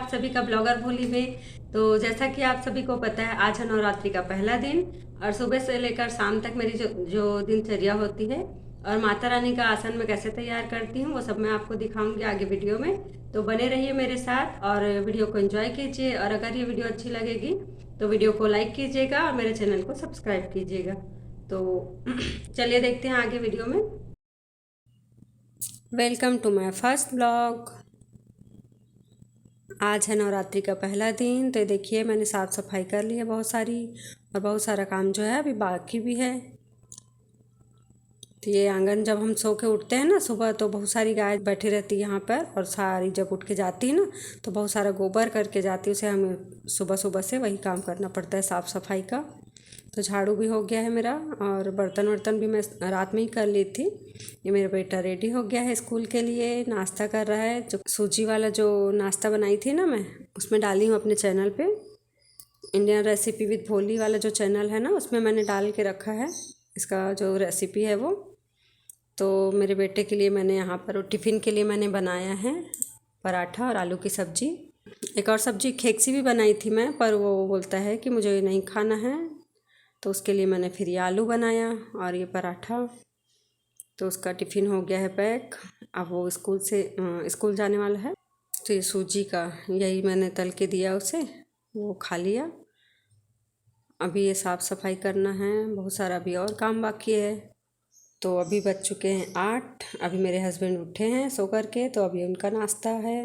सभी का ब्लॉगर भोली में। तो जैसा कि आप सभी को पता है, आज है नवरात्रि का पहला दिन और सुबह से लेकर शाम तक मेरी जो जो दिनचर्या होती है और माता रानी का आसन मैं कैसे तैयार करती हूँ वो सब मैं आपको दिखाऊंगी आगे वीडियो में। तो बने रहिए मेरे साथ और वीडियो को एंजॉय कीजिए, और अगर ये वीडियो अच्छी लगेगी तो वीडियो को लाइक कीजिएगा और मेरे चैनल को सब्सक्राइब कीजिएगा। तो चलिए देखते हैं आगे वीडियो में। Welcome to my first blog. आज है नवरात्रि का पहला दिन। तो देखिए मैंने साफ़ सफाई कर ली है बहुत सारी, और बहुत सारा काम जो है अभी बाकी भी है। तो ये आंगन जब हम सो के उठते हैं ना सुबह, तो बहुत सारी गाय बैठी रहती है यहाँ पर, और सारी जब उठ के जाती है ना तो बहुत सारा गोबर करके जाती है, उसे हमें सुबह सुबह से वही काम करना पड़ता है साफ़ सफाई का। तो झाड़ू भी हो गया है मेरा, और बर्तन वर्तन भी मैं रात में ही कर ली थी। ये मेरा बेटा रेडी हो गया है स्कूल के लिए, नाश्ता कर रहा है। जो सूजी वाला जो नाश्ता बनाई थी ना मैं, उसमें डाली हूँ अपने चैनल पे, इंडियन रेसिपी विद भोली वाला जो चैनल है ना, उसमें मैंने डाल के रखा है इसका जो रेसिपी है वो। तो मेरे बेटे के लिए मैंने यहाँ पर टिफ़िन के लिए मैंने बनाया है पराठा और आलू की सब्ज़ी। एक और सब्ज़ी खेकसी भी बनाई थी मैं, पर वो बोलता है कि मुझे ये नहीं खाना है, तो उसके लिए मैंने फिर ये आलू बनाया और ये पराठा। तो उसका टिफ़िन हो गया है पैक, अब वो स्कूल जाने वाला है। तो ये सूजी का यही मैंने तल के दिया उसे, वो खा लिया। अभी ये साफ़ सफाई करना है, बहुत सारा अभी और काम बाकी है। तो अभी बज चुके हैं 8। अभी मेरे हस्बैंड उठे हैं सो कर के, तो अभी उनका नाश्ता है।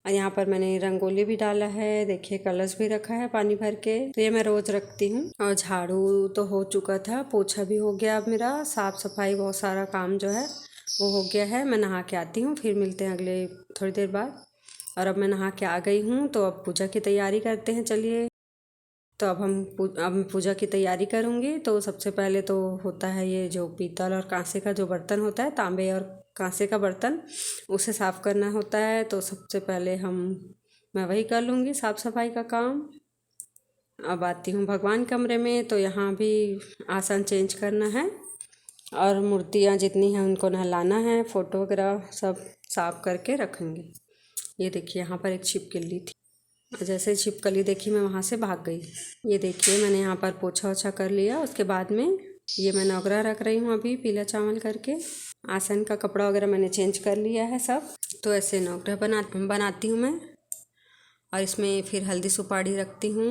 और यहाँ पर मैंने रंगोली भी डाला है, देखिए कलश भी रखा है पानी भर के। तो ये मैं रोज़ रखती हूँ। और झाड़ू तो हो चुका था, पोछा भी हो गया। अब मेरा साफ़ सफाई बहुत सारा काम जो है वो हो गया है। मैं नहा के आती हूँ, फिर मिलते हैं अगले थोड़ी देर बाद। और अब मैं नहा के आ गई हूँ, तो अब पूजा की तैयारी करते हैं चलिए। तो अब मैं पूजा की तैयारी करूँगी। तो सबसे पहले तो होता है ये जो पीतल और कांसे का जो बर्तन होता है, तांबे और कांसे का बर्तन, उसे साफ़ करना होता है। तो सबसे पहले मैं वही कर लूँगी साफ़ सफाई का काम। अब आती हूँ भगवान कमरे में, तो यहाँ भी आसन चेंज करना है और मूर्तियाँ जितनी हैं उनको नहलाना है, फ़ोटो वगैरह सब साफ़ करके रखेंगे। ये देखिए यहाँ पर एक छिपकली थी, जैसे छिपकली देखी मैं वहाँ से भाग गई। ये देखिए मैंने यहाँ पर पोछा ओछा कर लिया। उसके बाद में ये मैं नौगरा रख रही हूँ अभी पीला चावल करके। आसन का कपड़ा वगैरह मैंने चेंज कर लिया है सब। तो ऐसे नौगरा बनाती हूँ मैं, और इसमें फिर हल्दी सुपारी रखती हूँ।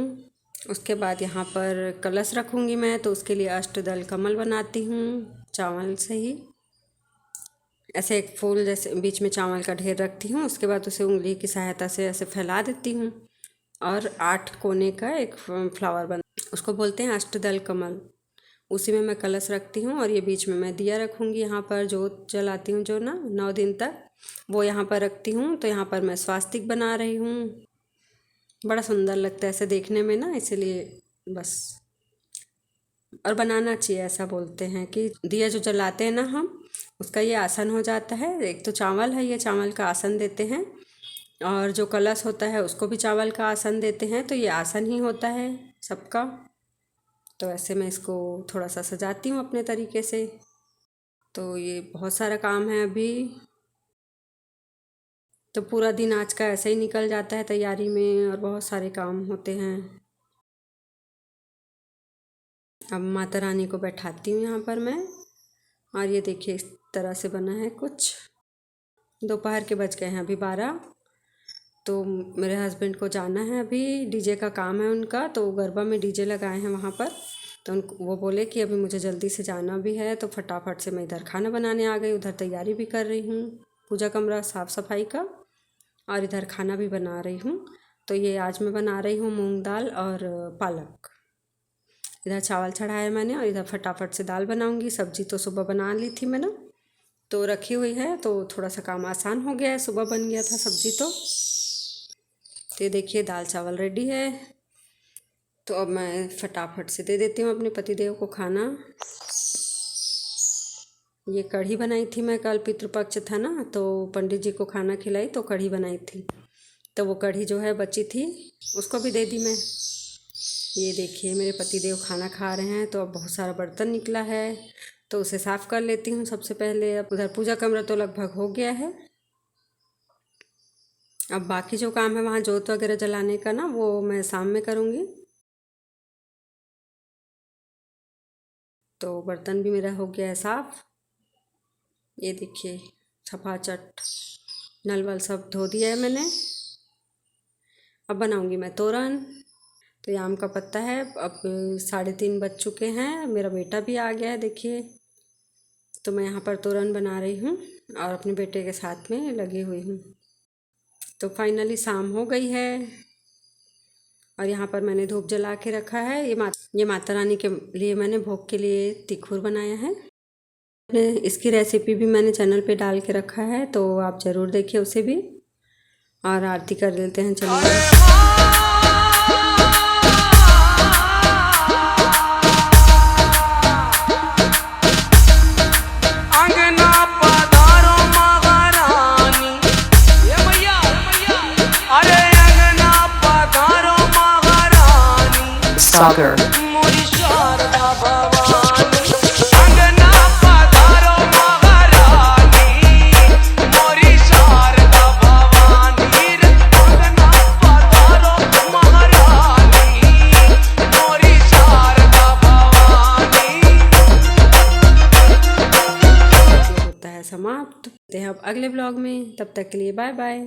उसके बाद यहाँ पर कलश रखूँगी मैं, तो उसके लिए अष्टदल कमल बनाती हूँ चावल से ही। ऐसे एक फूल जैसे बीच में चावल का ढेर रखती हूँ, उसके बाद उसे उंगली की सहायता से ऐसे फैला देती हूँ, और 8 कोने का एक फ्लावर बन, उसको बोलते हैं अष्टदल कमल। उसी में मैं कलश रखती हूँ, और ये बीच में मैं दिया रखूँगी। यहाँ पर जोत जलाती हूँ जो ना 9 दिन तक, वो यहाँ पर रखती हूँ। तो यहाँ पर मैं स्वास्तिक बना रही हूँ, बड़ा सुंदर लगता है ऐसे देखने में ना, इसलिए बस। और बनाना चाहिए, ऐसा बोलते हैं कि दिया जो जलाते हैं ना हम, उसका ये आसन हो जाता है। एक तो चावल है, ये चावल का आसन देते हैं, और जो कलश होता है उसको भी चावल का आसन देते हैं। तो ये आसन ही होता है सबका। तो ऐसे मैं इसको थोड़ा सा सजाती हूँ अपने तरीके से। तो ये बहुत सारा काम है अभी, तो पूरा दिन आज का ऐसे ही निकल जाता है तैयारी में, और बहुत सारे काम होते हैं। अब माता रानी को बैठाती हूँ यहाँ पर मैं, और ये देखिए इस तरह से बना है कुछ। दोपहर के बज गए हैं अभी 12। तो मेरे हस्बैंड को जाना है, अभी डीजे का काम है उनका, तो गरबा में डीजे लगाए हैं वहाँ पर। तो वो बोले कि अभी मुझे जल्दी से जाना भी है, तो फटाफट से मैं इधर खाना बनाने आ गई, उधर तैयारी भी कर रही हूँ पूजा कमरा साफ़ सफाई का, और इधर खाना भी बना रही हूँ। तो ये आज मैं बना रही हूँ मूंग दाल और पालक। इधर चावल चढ़ाया मैंने, और इधर फटाफट से दाल बनाऊँगी। सब्जी तो सुबह बना ली थी मैंने, तो रखी हुई है, तो थोड़ा सा काम आसान हो गया है, सुबह बन गया था सब्जी। तो ये देखिए दाल चावल रेडी है। तो अब मैं फटाफट से दे देती हूँ अपने पतिदेव को खाना। ये कढ़ी बनाई थी मैं, कल पितृपक्ष था ना, तो पंडित जी को खाना खिलाई, तो कढ़ी बनाई थी। तो वो कढ़ी जो है बची थी, उसको भी दे दी मैं। ये देखिए मेरे पतिदेव खाना खा रहे हैं। तो अब बहुत सारा बर्तन निकला है, तो उसे साफ़ कर लेती हूँ सबसे पहले। अब उधर पूजा कमरा तो लगभग हो गया है, अब बाकी जो काम है वहाँ जोत वगैरह जलाने का ना, वो मैं शाम में करूँगी। तो बर्तन भी मेरा हो गया है साफ़, ये देखिए छपाचट, नल वल सब धो दिया है मैंने। अब बनाऊँगी मैं तोरन। तो ये आम का पत्ता है। अब 3:30 बज चुके हैं, मेरा बेटा भी आ गया है देखिए। तो मैं यहाँ पर तोरन बना रही हूँ और अपने बेटे के साथ में लगी हुई हूँ। तो फाइनली शाम हो गई है और यहाँ पर मैंने धूप जला के रखा है। ये माता रानी के लिए मैंने भोग के लिए तिखुर बनाया है। इसकी रेसिपी भी मैंने चैनल पे डाल के रखा है, तो आप ज़रूर देखिए उसे भी। और आरती कर लेते हैं चलिए। Sagar. समाप्त। तो अब अगले ब्लॉग में, तब तक के लिए बाय बाय।